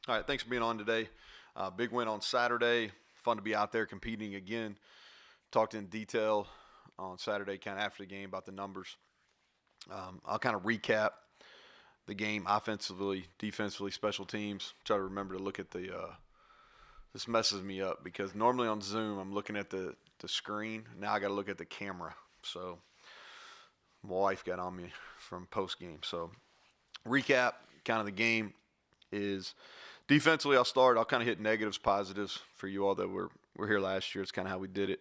All right, thanks for being on today. Big win on Saturday. Fun to be out there competing again. Talked in detail on Saturday, kind of after the game, about the numbers. I'll kind of recap the game offensively, defensively, special teams. Try to remember to look at the. This messes me up because normally on Zoom I'm looking at the screen. Now I got to look at the camera. So my wife got on me from post game. So recap, kind of the game is defensively. I'll kind of hit negatives, positives for you all that were here last year. It's kind of how we did it.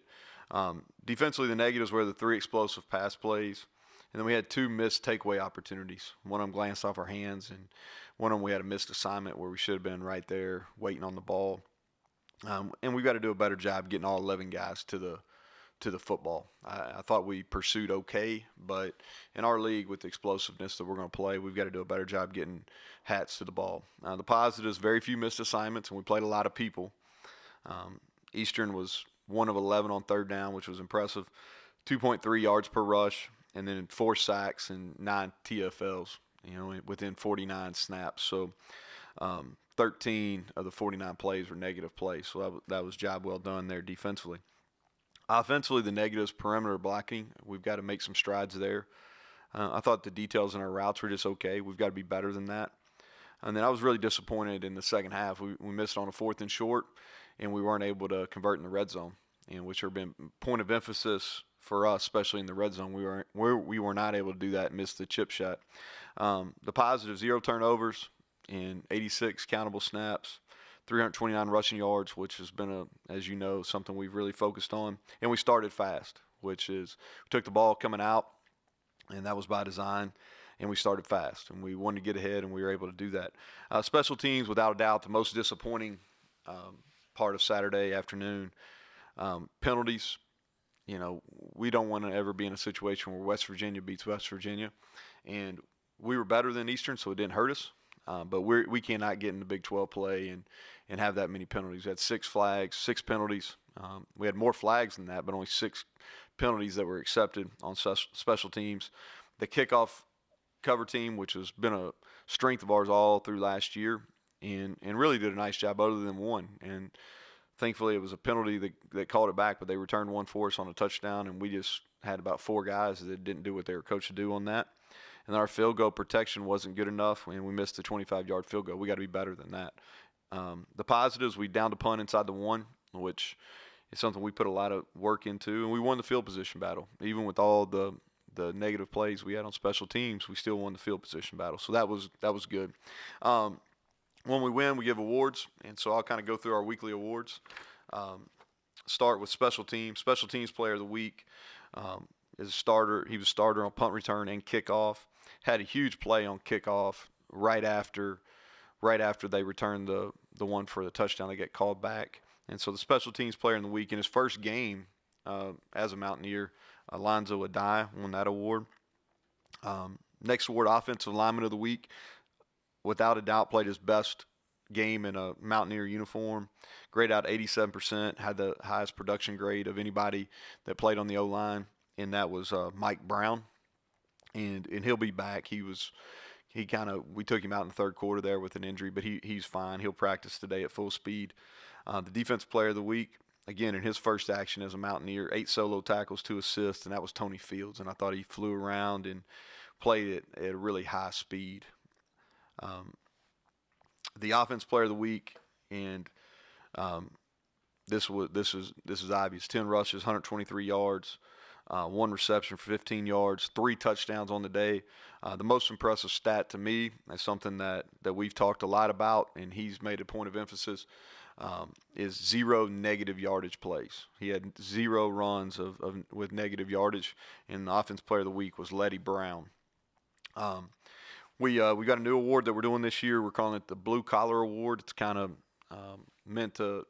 Defensively, the negatives were the 3 explosive pass plays, and then we had 2 missed takeaway opportunities. One of them glanced off our hands, and one of them we had a missed assignment where we should have been right there waiting on the ball. And we've got to do a better job getting all 11 guys to the football. I thought we pursued okay, but in our league with the explosiveness that we're going to play, we've got to do a better job getting hats to the ball. The positives, very few missed assignments, and we played a lot of people. Eastern was 1 of 11 on third down, which was impressive. 2.3 yards per rush, and then 4 sacks and 9 TFLs, within 49 snaps. So 13 of the 49 plays were negative plays. So that was job well done there defensively. Offensively, the negatives, perimeter blocking. We've got to make some strides there. I thought the details in our routes were just okay. We've got to be better than that. And then I was really disappointed in the second half. We missed on a 4th and short, and we weren't able to convert in the red zone, which have been point of emphasis for us, especially in the red zone. We were not able to do that and missed the chip shot. The positive, 0 turnovers and 86 countable snaps. 329 rushing yards, which has been, as you know, something we've really focused on. And we started fast, which is we took the ball coming out, and that was by design, and we started fast. And we wanted to get ahead, and we were able to do that. Special teams, without a doubt, the most disappointing part of Saturday afternoon. Penalties, we don't want to ever be in a situation where West Virginia beats West Virginia. And we were better than Eastern, so it didn't hurt us. But we cannot get in the Big 12 play and have that many penalties. We had 6 flags, 6 penalties. We had more flags than that, but only 6 penalties that were accepted on special teams. The kickoff cover team, which has been a strength of ours all through last year, and really did a nice job other than one. And thankfully it was a penalty that called it back, but they returned one for us on a touchdown, and we just had about 4 guys that didn't do what they were coached to do on that. And our field goal protection wasn't good enough, and we missed the 25-yard field goal. We got to be better than that. The positives, we downed a punt inside the 1, which is something we put a lot of work into, and we won the field position battle. Even with all the negative plays we had on special teams, we still won the field position battle. So that was good. When we win, we give awards, and so I'll kind of go through our weekly awards. Start with special teams. Special teams player of the week is a starter. He was starter on punt return and kickoff. Had a huge play on kickoff right after they returned the one for the touchdown. They get called back. And so the special teams player in the week in his first game as a Mountaineer, Alonzo Adai won that award. Next award, offensive lineman of the week. Without a doubt, played his best game in a Mountaineer uniform. Grade out 87%, had the highest production grade of anybody that played on the O-line, and that was Mike Brown. And he'll be back. We took him out in the third quarter there with an injury, but he's fine. He'll practice today at full speed. The defensive player of the week, again, in his first action as a Mountaineer, 8 solo tackles, 2 assists, and that was Tony Fields. And I thought he flew around and played at a really high speed. The offense player of the week, and this is obvious. 10 rushes, 123 yards. 1 reception for 15 yards, 3 touchdowns on the day. The most impressive stat to me is something that we've talked a lot about, and he's made a point of emphasis, is 0 negative yardage plays. He had 0 runs with negative yardage, and the offense player of the week was Letty Brown. We got a new award that we're doing this year. We're calling it the Blue Collar Award. It's kind of meant to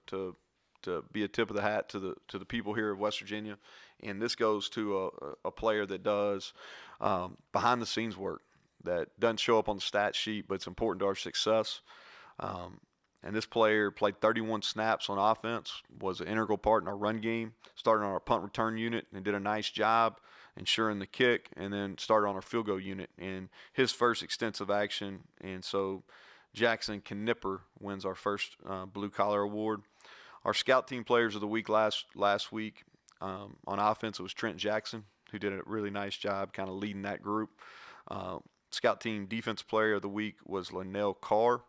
be a tip of the hat to the people here of West Virginia. And this goes to a player that does behind-the-scenes work that doesn't show up on the stat sheet, but it's important to our success. And this player played 31 snaps on offense, was an integral part in our run game, started on our punt return unit and did a nice job ensuring the kick, and then started on our field goal unit. And his first extensive action, and so Jackson Knipper wins our first Blue Collar Award. Our Scout Team Players of the Week last week on offense, it was Trent Jackson, who did a really nice job kind of leading that group. Scout Team Defensive Player of the Week was Linnell Carr.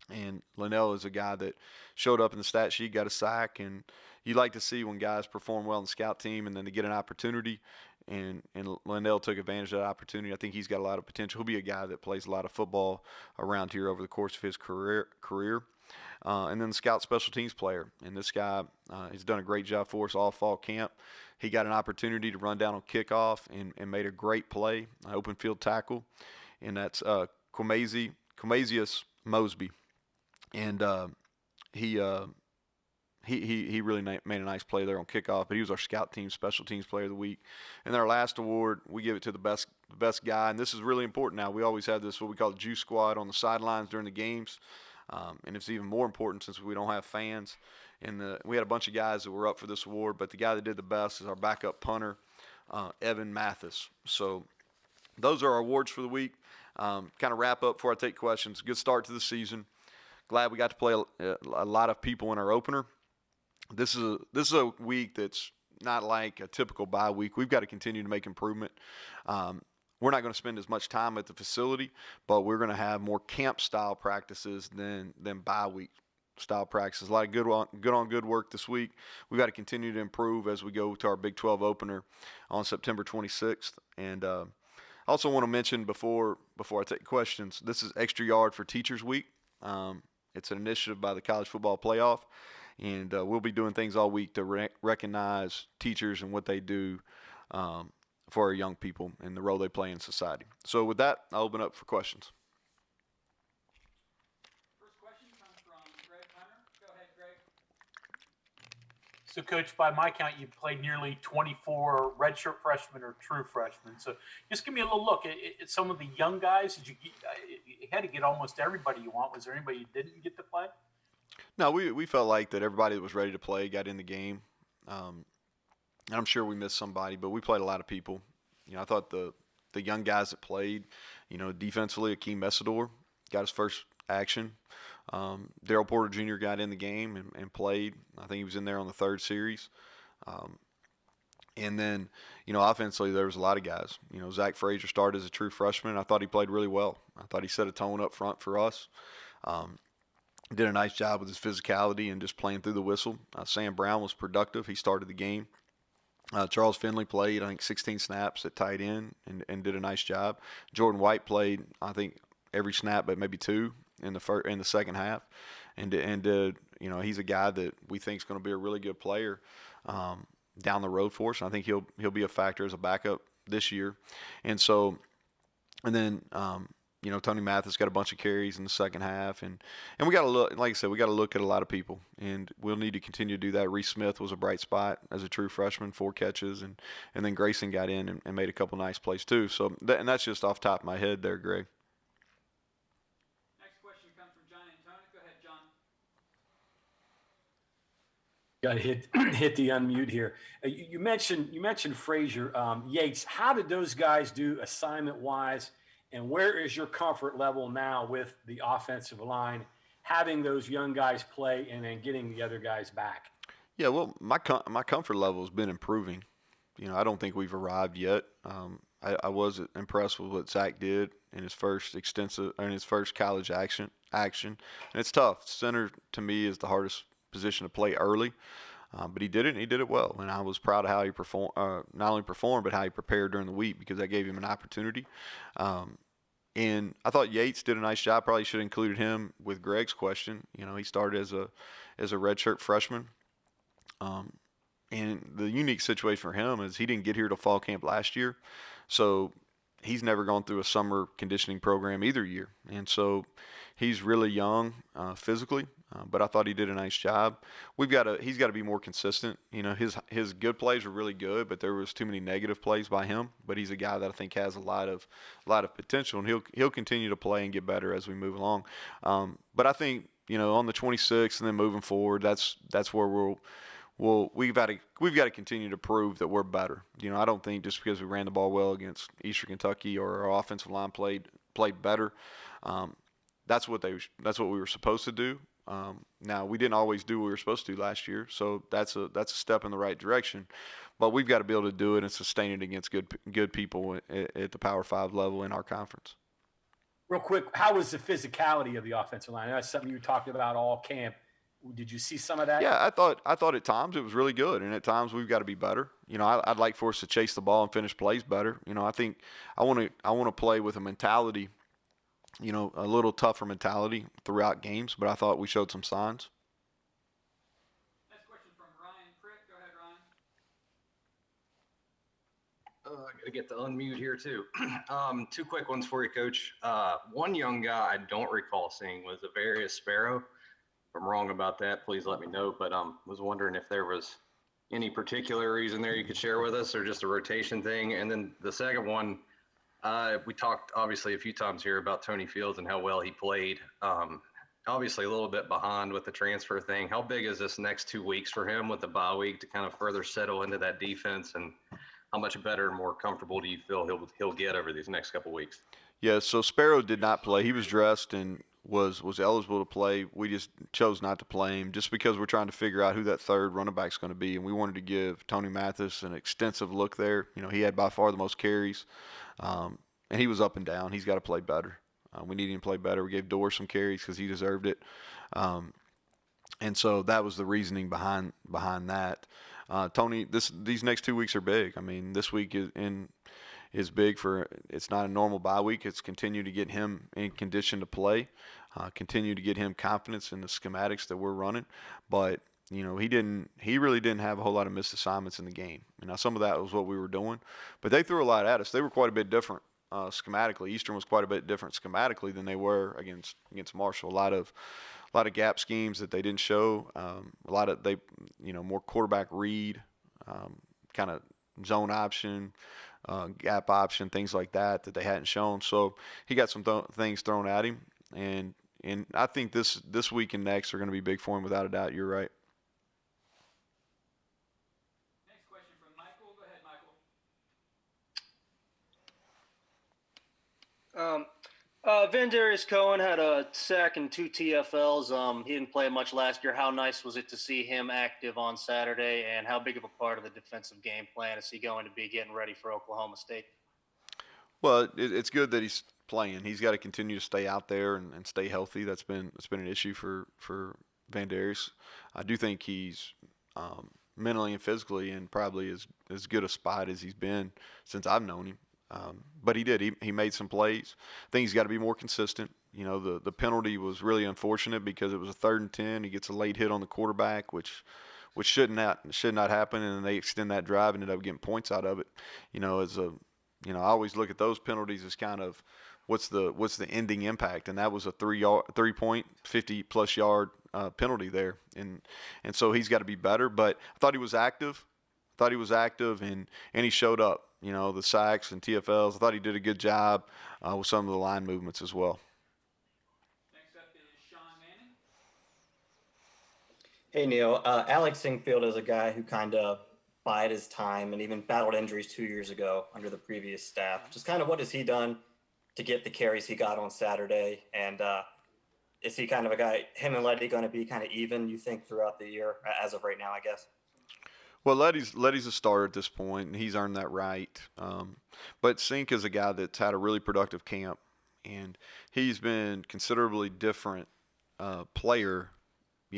And Linnell is a guy that showed up in the stat sheet, got a sack, and you like to see when guys perform well in the scout team and then they get an opportunity. And Linnell took advantage of that opportunity. I think he's got a lot of potential. He'll be a guy that plays a lot of football around here over the course of his career. And then the Scout Special Teams Player. And this guy has done a great job for us all fall camp. He got an opportunity to run down on kickoff and made a great play, an open field tackle. And that's Quimasius Mosby. And he really made a nice play there on kickoff, but he was our Scout Team Special Teams Player of the Week. And our last award, we give it to the best guy, and this is really important now. We always have this, what we call the Juice Squad on the sidelines during the games, and it's even more important since we don't have fans. And we had a bunch of guys that were up for this award, but the guy that did the best is our backup punter, Evan Mathis. So those are our awards for the week. Kind of wrap up before I take questions. Good start to the season. Glad we got to play a lot of people in our opener. This is a week that's not like a typical bye week. We've got to continue to make improvement. We're not going to spend as much time at the facility, but we're going to have more camp-style practices than bye week style practices. A lot of good work this week. We've got to continue to improve as we go to our Big 12 opener on September 26th. And I also want to mention before I take questions, this is Extra Yard for Teachers Week. It's an initiative by the College Football Playoff, and we'll be doing things all week to recognize teachers and what they do for our young people and the role they play in society. So with that, I'll open up for questions. First question comes from Greg Hunter. Go ahead, Greg. So, Coach, by my count, you played nearly 24 redshirt freshmen or true freshmen. So just give me a little look at some of the young guys. You had to get almost everybody you want. Was there anybody you didn't get to play? No, we felt like that everybody that was ready to play got in the game. And I'm sure we missed somebody, but we played a lot of people. I thought the young guys that played, defensively, Akeem Messidor got his first action. Daryl Porter Jr. got in the game and played. I think he was in there on the third series. And then, offensively, there was a lot of guys. Zach Frazier started as a true freshman. I thought he played really well. I thought he set a tone up front for us. Did a nice job with his physicality and just playing through the whistle. Sam Brown was productive. He started the game. Charles Finley played, I think, 16 snaps at tight end and did a nice job. Jordan White played, I think, every snap but maybe two in the second half, and he's a guy that we think is going to be a really good player down the road for us. I think he'll be a factor as a backup this year, and then Tony Mathis got a bunch of carries in the second half, and we got to look, like I said, we got to look at a lot of people, and we'll need to continue to do that. Reese Smith was a bright spot as a true freshman, 4 catches, and then Grayson got in and made a couple nice plays too. So and that's just off the top of my head there, Greg. Next question comes from John Antonic. Go ahead, John. Got to hit the unmute here. You mentioned Frazier, Yates. How did those guys do assignment wise? And where is your comfort level now with the offensive line, having those young guys play and then getting the other guys back? Yeah, well, my comfort level has been improving. I don't think we've arrived yet. I was impressed with what Zach did in his first college action, and it's tough. Center to me is the hardest position to play early, but he did it and he did it well. And I was proud of how he performed, not only performed but how he prepared during the week, because that gave him an opportunity. And I thought Yates did a nice job. Probably should have included him with Greg's question. He started as a redshirt freshman. And the unique situation for him is he didn't get here to fall camp last year. So he's never gone through a summer conditioning program either year. And so he's really young physically, but I thought he did a nice job. He's got to be more consistent. His good plays were really good, but there was too many negative plays by him. But he's a guy that I think has a lot of potential, and he'll continue to play and get better as we move along. But I think on the 26th and then moving forward, that's where we've got to continue to prove that we're better. I don't think just because we ran the ball well against Eastern Kentucky or our offensive line played better, that's what we were supposed to do. Now we didn't always do what we were supposed to do last year, so that's a step in the right direction. But we've got to be able to do it and sustain it against good people at the Power 5 level in our conference. Real quick, how was the physicality of the offensive line? That's something you talked about all camp. Did you see some of that? Yeah, I thought at times it was really good, and at times we've got to be better. I'd like for us to chase the ball and finish plays better. I think I want to play with a mentality, a little tougher mentality throughout games. But I thought we showed some signs. Next question from Ryan Prick. Go ahead, Ryan. I got to get the unmute here too. Two quick ones for you, Coach. One young guy I don't recall seeing was Avarius Sparrow. If I'm wrong about that, please let me know. But was wondering if there was any particular reason there you could share with us, or just a rotation thing. And then the second one, we talked obviously a few times here about Tony Fields and how well he played. Obviously a little bit behind with the transfer thing. How big is this next 2 weeks for him with the bye week to kind of further settle into that defense, and how much better and more comfortable do you feel he'll get over these next couple weeks? Yeah, so Sparrow did not play. He was dressed and was eligible to play. We just chose not to play him just because we're trying to figure out who that third running back is going to be, and we wanted to give Tony Mathis an extensive look there. He had by far the most carries, and he was up and down. He's got to play better. We need him to play better. We gave Dorr some carries because he deserved it, and so that was the reasoning behind that. Tony, these next 2 weeks are big. I mean, this week is big for, it's not a normal bye week. It's continue to get him in condition to play, continue to get him confidence in the schematics that we're running. But, he really didn't have a whole lot of missed assignments in the game. Now, some of that was what we were doing, but they threw a lot at us. They were quite a bit different schematically. Eastern was quite a bit different schematically than they were against Marshall. A lot of gap schemes that they didn't show. A lot of more quarterback read, kind of zone option, gap option, things like that they hadn't shown. So he got some things thrown at him, and I think this week and next are going to be big for him without a doubt. You're right. Next question from Michael. Go ahead, Michael. Vandarius Cohen had a sack and 2 TFLs. He didn't play much last year. How nice was it to see him active on Saturday, and how big of a part of the defensive game plan is he going to be getting ready for Oklahoma State? Well, it's good that he's playing. He's got to continue to stay out there and stay healthy. That's been an issue for Vandarius. I do think he's mentally and physically in probably as good a spot as he's been since I've known him. But he did. He made some plays. I think he's got to be more consistent. The penalty was really unfortunate because it was a 3rd and 10. He gets a late hit on the quarterback, which should not happen, and then they extend that drive and end up getting points out of it. I always look at those penalties as kind of what's the ending impact, and that was a 3-point, 50-plus yard penalty there, and so he's got to be better. But I thought he was active. And he showed up. The sacks and TFLs. I thought he did a good job with some of the line movements as well. Next up is Sean Manning. Hey, Neal. Alex Singfield is a guy who kind of bided his time and even battled injuries 2 years ago under the previous staff. Just kind of what has he done to get the carries he got on Saturday? And is he kind of a guy, him and Letty, going to be kind of even, you think, throughout the year as of right now, I guess? Well, Letty's a starter at this point, and he's earned that right. But Sink is a guy that's had a really productive camp, and he's been considerably different player,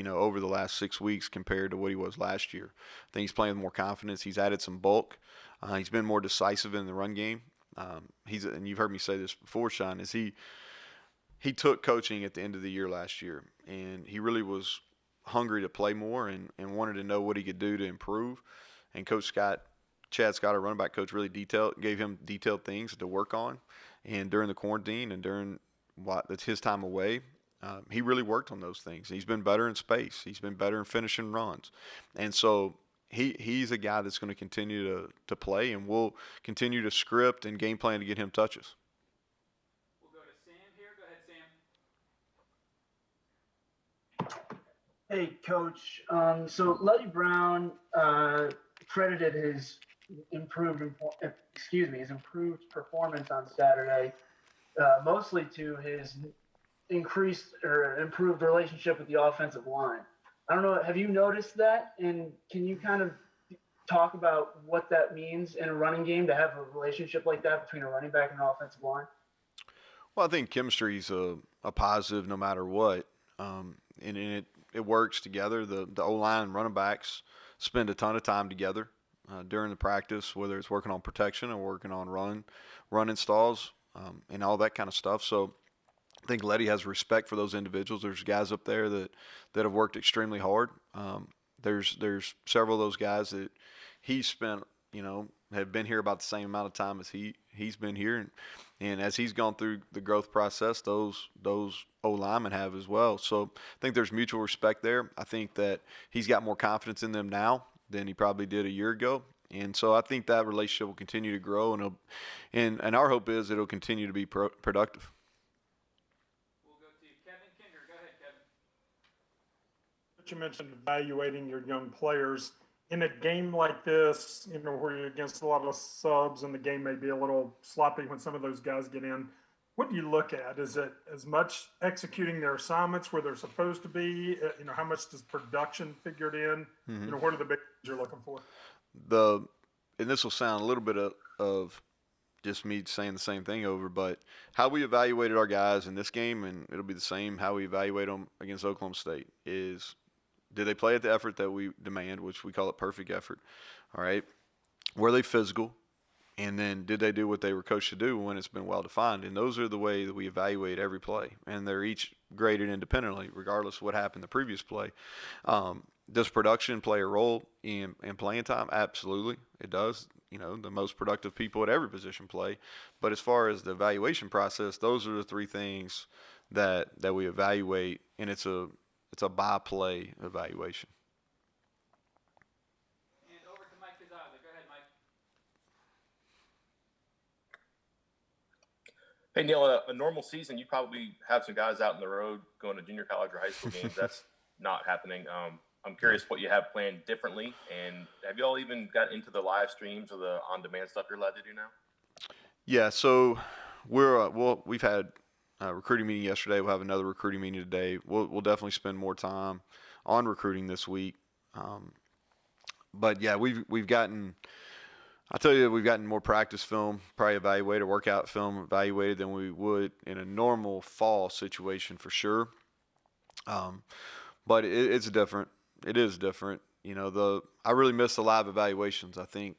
over the last 6 weeks compared to what he was last year. I think he's playing with more confidence. He's added some bulk. He's been more decisive in the run game. And you've heard me say this before, Sean, is he took coaching at the end of the year last year, and he really was hungry to play more and wanted to know what he could do to improve. And Chad Scott, our running back coach, really gave him detailed things to work on. And during the quarantine and during his time away, he really worked on those things. He's been better in space. He's been better in finishing runs. And so he's a guy that's going to continue to play, and we'll continue to script and game plan to get him touches. We'll go to Sam here. Go ahead, Sam. Hey, Coach. So Letty Brown credited his improved performance on Saturday, mostly to his increased or improved relationship with the offensive line. I don't know. Have you noticed that? And can you kind of talk about what that means in a running game to have a relationship like that between a running back and an offensive line? Well, I think chemistry is a positive no matter what, and it works together. The O-line and running backs spend a ton of time together during the practice, whether it's working on protection or working on run installs, and all that kind of stuff. So I think Letty has respect for those individuals. There's guys up there that have worked extremely hard. There's several of those guys that he spent, have been here about the same amount of time as he's been here, and as he's gone through the growth process, those O linemen have as well. So I think there's mutual respect there. I think that he's got more confidence in them now than he probably did a year ago. And so I think that relationship will continue to grow, and our hope is it'll continue to be productive. We'll go to Kevin Kinder. Go ahead, Kevin. You mentioned evaluating your young players in a game like this, where you're against a lot of subs and the game may be a little sloppy when some of those guys get in. What do you look at? Is it as much executing their assignments where they're supposed to be? How much does production figured in? Mm-hmm. What are the big things you're looking for? And this will sound a little bit of just me saying the same thing over, but how we evaluated our guys in this game, and it'll be the same how we evaluate them against Oklahoma State, is did they play at the effort that we demand, which we call it perfect effort, all right? Were they physical? And then did they do what they were coached to do when it's been well-defined? And those are the way that we evaluate every play. And they're each graded independently, regardless of what happened the previous play. Does production play a role in playing time? Absolutely, it does. The most productive people at every position play. But as far as the evaluation process, those are the three things that we evaluate, and it's a by-play evaluation. And over to Mike Kazada. Go ahead, Mike. Hey, Neal, a normal season, you probably have some guys out on the road going to junior college or high school games. That's not happening. I'm curious what you have planned differently, and have you all even got into the live streams or the on-demand stuff you're allowed to do now? Yeah, so we've had a recruiting meeting yesterday. We'll have another recruiting meeting today. We'll definitely spend more time on recruiting this week. But yeah, we've gotten more practice film, probably evaluated, workout film evaluated than we would in a normal fall situation for sure. But it's different. It is different. I really miss the live evaluations. I think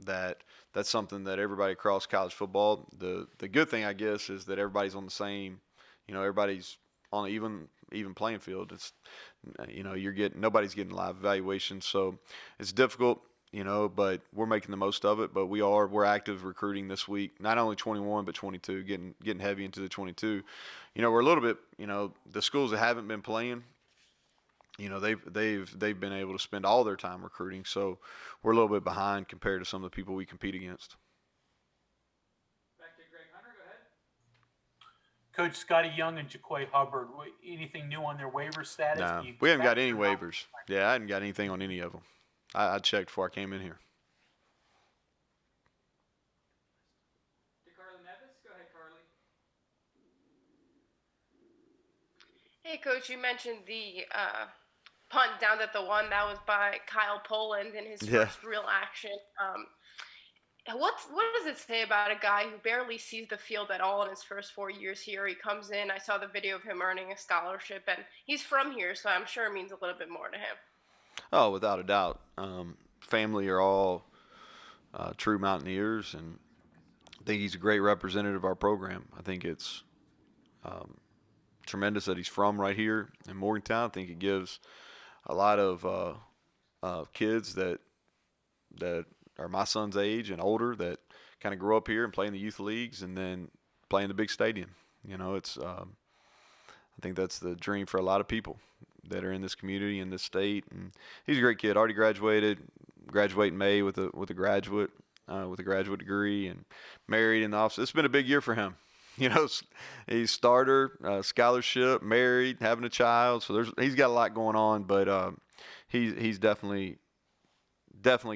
that's something that everybody across college football, the good thing, I guess, is that everybody's on the same, everybody's on an even playing field. It's, nobody's getting live evaluations. So it's difficult, but we're making the most of it. But we're active recruiting this week, not only 21, but 22, getting heavy into the 22. We're a little bit, the schools that haven't been playing, they've been able to spend all their time recruiting, so we're a little bit behind compared to some of the people we compete against. Back to Greg Hunter. Go ahead. Coach Scotty Young and Jaquay Hubbard. Anything new on their waiver status? No, we haven't got any waivers. Yeah, I hadn't got anything on any of them. I checked before I came in here. Hey, Coach, you mentioned the punt down at the one. That was by Kyle Poland in his first real action. What does it say about a guy who barely sees the field at all in his first 4 years here? He comes in. I saw the video of him earning a scholarship, and he's from here, so I'm sure it means a little bit more to him. Oh, without a doubt. Family are all true Mountaineers, and I think he's a great representative of our program. I think it's tremendous that he's from right here in Morgantown. I think it gives a lot of kids that are my son's age and older that kind of grow up here and play in the youth leagues and then play in the big stadium. It's I think that's the dream for a lot of people that are in this community, in this state. And he's a great kid. Already graduate in May with a graduate degree, and married in the office. It's been a big year for him. He's starter, scholarship, married, having a child. So he's got a lot going on, but he's definitely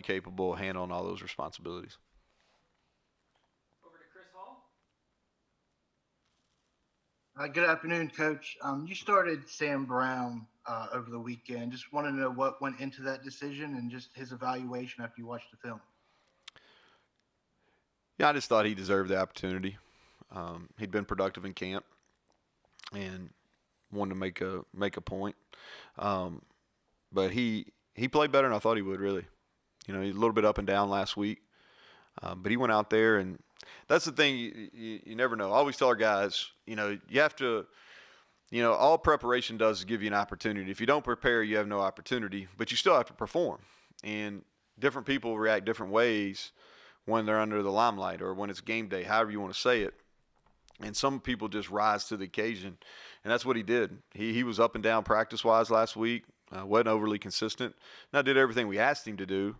capable of handling all those responsibilities. Over to Chris Hall. Good afternoon, Coach. You started Sam Brown over the weekend. Just want to know what went into that decision and just his evaluation after you watched the film. Yeah, I just thought he deserved the opportunity. He'd been productive in camp and wanted to make a point. But he played better than I thought he would, really. He's a little bit up and down last week. But he went out there, and that's the thing, you never know. I always tell our guys, you have to, all preparation does is give you an opportunity. If you don't prepare, you have no opportunity, but you still have to perform. And different people react different ways when they're under the limelight or when it's game day, however you want to say it. And some people just rise to the occasion, and that's what he did. He was up and down practice-wise last week, wasn't overly consistent. Now did everything we asked him to do,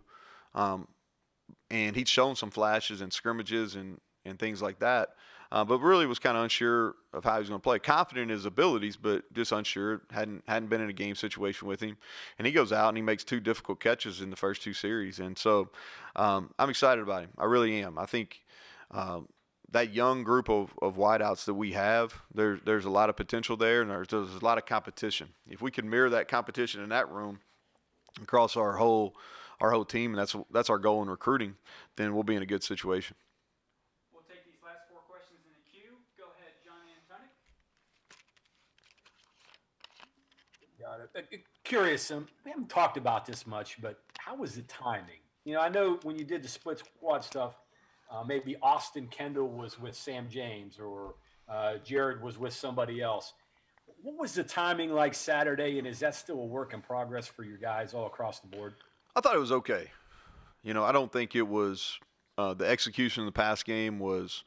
and he'd shown some flashes and scrimmages and things like that, but really was kind of unsure of how he was going to play. Confident in his abilities, but just unsure. Hadn't been in a game situation with him. And he goes out and he makes 2 difficult catches in the first 2 series. And so I'm excited about him. I really am. I think that young group of wideouts that we have, there's a lot of potential there, and there's a lot of competition. If we can mirror that competition in that room across our whole team, and that's our goal in recruiting, then we'll be in a good situation. We'll take these last 4 questions in the queue. Go ahead, John Antonic. Got it. Curious, we haven't talked about this much, but how was the timing? I know when you did the split squad stuff, maybe Austin Kendall was with Sam James or Jared was with somebody else. What was the timing like Saturday, and is that still a work in progress for your guys all across the board? I thought it was okay. I don't think it was the execution in the pass game was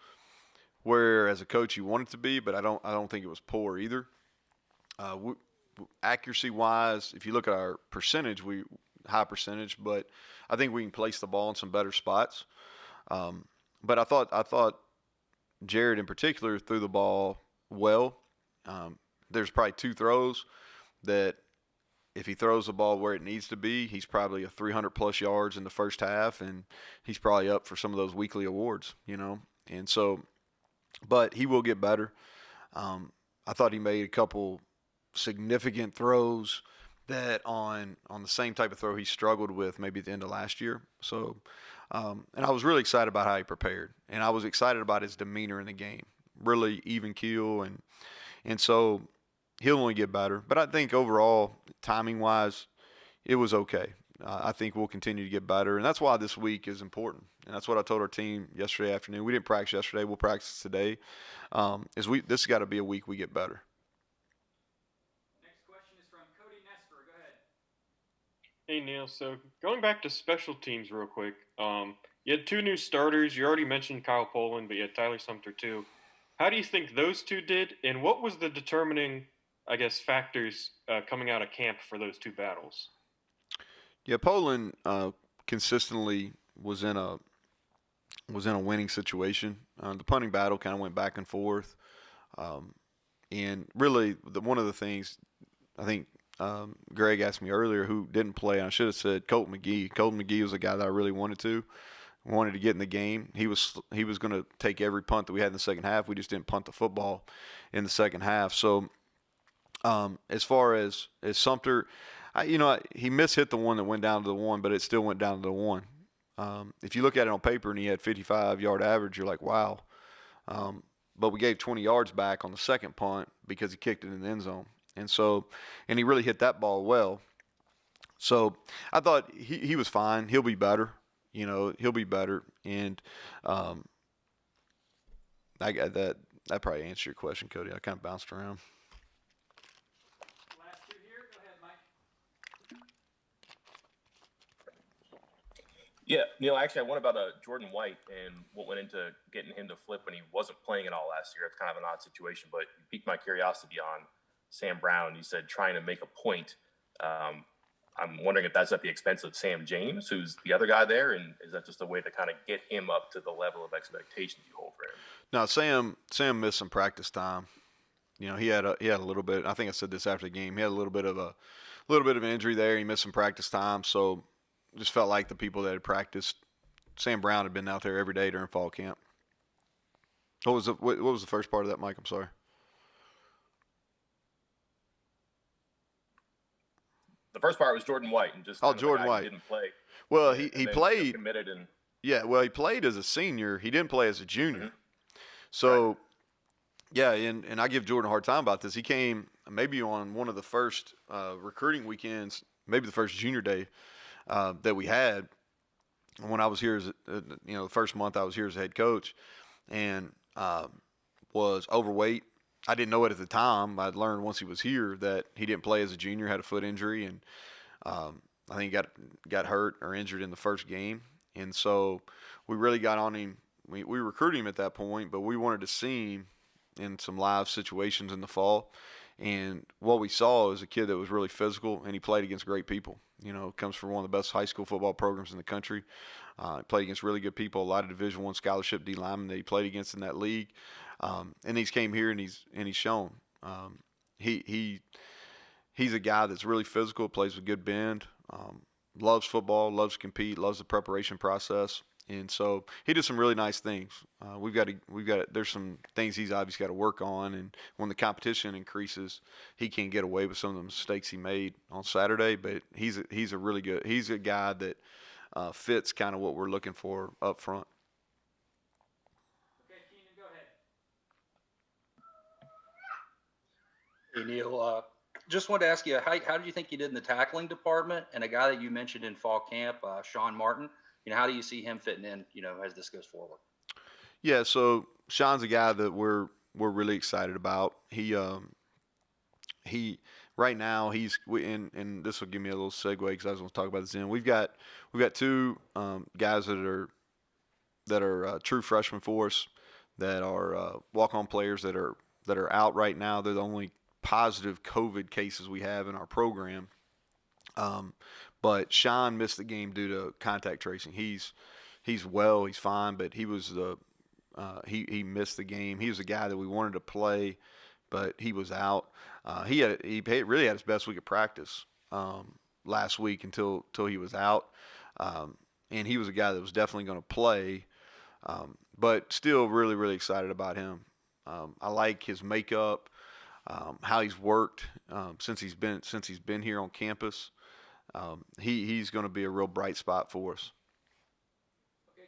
where, as a coach, you want it to be, but I don't think it was poor either. Accuracy-wise, if you look at our percentage, we high percentage, but I think we can place the ball in some better spots. But I thought Jared in particular threw the ball well. There's probably 2 throws that if he throws the ball where it needs to be, he's probably a 300-plus yards in the first half, and he's probably up for some of those weekly awards, And so, but he will get better. I thought he made a couple significant throws that on the same type of throw he struggled with maybe at the end of last year. So, and I was really excited about how he prepared, and I was excited about his demeanor in the game, really even keel, and so he'll only get better. But I think overall, timing-wise, it was okay. I think we'll continue to get better, and that's why this week is important. And that's what I told our team yesterday afternoon. We didn't practice yesterday. We'll practice today. This has got to be a week we get better. Next question is from Cody Nesper. Go ahead. Hey, Neal. So going back to special teams real quick, you had 2 new starters. You already mentioned Kyle Poland, but you had Tyler Sumter too. How do you think those 2 did, and what was the determining, factors coming out of camp for those 2 battles? Yeah, Poland consistently was in a winning situation. The punting battle kind of went back and forth, and really one of the things I think Greg asked me earlier who didn't play, and I should have said Colton McGee. Colton McGee was a guy that I really wanted to get in the game. He was going to take every punt that we had in the second half. We just didn't punt the football in the second half. So as far as Sumter, he mishit the one that went down to the 1, but it still went down to the 1. If you look at it on paper and he had 55-yard average, you're like, wow. But we gave 20 yards back on the second punt because he kicked it in the end zone. And he really hit that ball well. So I thought he was fine. He'll be better. He'll be better. And I got that probably answered your question, Cody. I kind of bounced around. Last 2 here. Go ahead, Mike. Yeah, Neal, actually, I wonder about Jordan White and what went into getting him to flip when he wasn't playing at all last year. It's kind of an odd situation, but you piqued my curiosity on Sam Brown. You said trying to make a point. I'm wondering if that's at the expense of Sam James, who's the other guy there, and is that just a way to kind of get him up to the level of expectations you hold for him? No, Sam missed some practice time. He had a little bit. I think I said this after the game. He had a little bit of an injury there. He missed some practice time, so just felt like the people that had practiced. Sam Brown had been out there every day during fall camp. What was the first part of that, Mike? I'm sorry. the first part was Jordan White, and just Oh, kind of the Jordan guy who White. didn't play. Well, Yeah, he and then, you know, played. committed, and Yeah, well, he played as a senior. He didn't play as a junior. Mhm. So, yeah, and I give Jordan a hard time about this. He came maybe on one of the first recruiting weekends, maybe the first junior day that we had when I was here as, the first month I was here as a head coach, and was overweight. I didn't know it at the time. I'd learned once he was here that he didn't play as a junior, had a foot injury, and I think he got hurt or injured in the first game. And so we really got on him. We recruited him at that point, but we wanted to see him in some live situations in the fall. And what we saw is a kid that was really physical, and he played against great people. Comes from one of the best high school football programs in the country. Played against really good people, a lot of Division I scholarship D linemen that he played against in that league. And he's came here and he's shown. He's a guy that's really physical, plays with good bend, loves football, loves to compete, loves the preparation process. And so he did some really nice things. There's some things he's obviously got to work on. And when the competition increases, he can't get away with some of the mistakes he made on Saturday. But he's a guy that fits kind of what we're looking for up front. Okay, Keenan, go ahead. Hey, Neal, just wanted to ask you, how did you think you did in the tackling department? And a guy that you mentioned in fall camp, Sean Martin, how do you see him fitting in, as this goes forward? Yeah, so Sean's a guy that we're really excited about. He right now and this will give me a little segue because I was going to talk about this. We've got two guys that are true freshmen for us that are walk-on players that are out right now. They're the only positive COVID cases we have in our program. But Sean missed the game due to contact tracing. He's well, he's fine, but he was he missed the game. He was a guy that we wanted to play, but he was out. He really had his best week of practice last week until he was out, and he was a guy that was definitely going to play, but still really, really excited about him. I like his makeup, how he's worked since he's been here on campus. He's going to be a real bright spot for us.